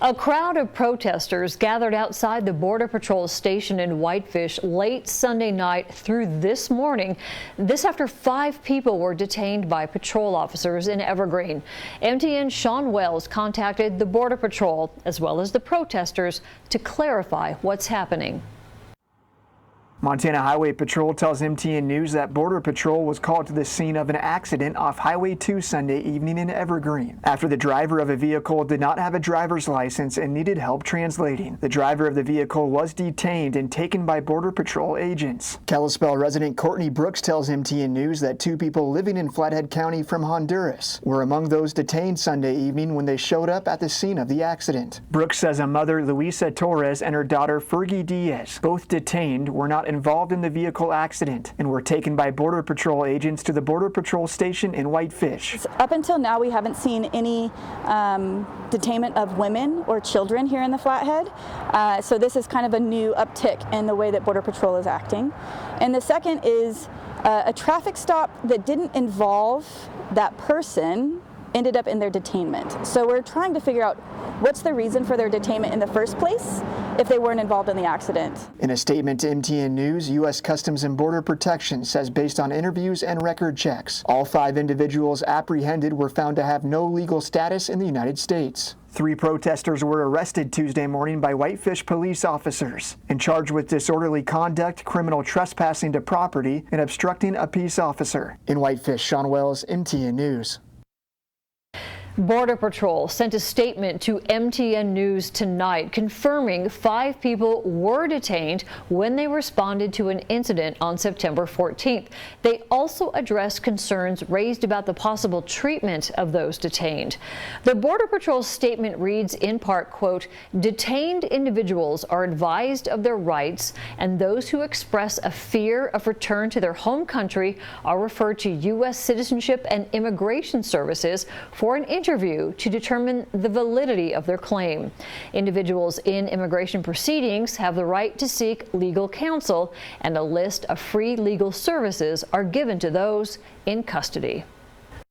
A crowd of protesters gathered outside the Border Patrol station in Whitefish late Sunday night through this morning. This after 5 people were detained by patrol officers in Evergreen. MTN's Sean Wells contacted the Border Patrol as well as the protesters to clarify what's happening. Montana Highway Patrol tells MTN News that Border Patrol was called to the scene of an accident off Highway 2 Sunday evening in Evergreen after the driver of a vehicle did not have a driver's license and needed help translating. The driver of the vehicle was detained and taken by Border Patrol agents. Kalispell resident Courtney Brooks tells MTN News that 2 people living in Flathead County from Honduras were among those detained Sunday evening when they showed up at the scene of the accident. Brooks says a mother, Luisa Torres, and her daughter, Fergie Diaz, both detained, were not involved in the vehicle accident and were taken by Border Patrol agents to the Border Patrol station in Whitefish. Up until now, we haven't seen any detainment of women or children here in the Flathead, so this is kind of a new uptick in the way that Border Patrol is acting. And the second is a traffic stop that didn't involve that person ended up in their detainment. So we're trying to figure out what's the reason for their detainment in the first place if they weren't involved in the accident. In a statement to MTN News, U.S. Customs and Border Protection says based on interviews and record checks, all 5 individuals apprehended were found to have no legal status in the United States. 3 protesters were arrested Tuesday morning by Whitefish police officers and charged with disorderly conduct, criminal trespassing to property, and obstructing a peace officer. In Whitefish, Sean Wells, MTN News. Border Patrol sent a statement to MTN News tonight confirming 5 people were detained when they responded to an incident on September 14th. They also addressed concerns raised about the possible treatment of those detained. The Border Patrol statement reads in part, quote, "Detained individuals are advised of their rights, and those who express a fear of return to their home country are referred to U.S. Citizenship and Immigration Services for an interview to determine the validity of their claim. Individuals in immigration proceedings have the right to seek legal counsel, and a list of free legal services are given to those in custody."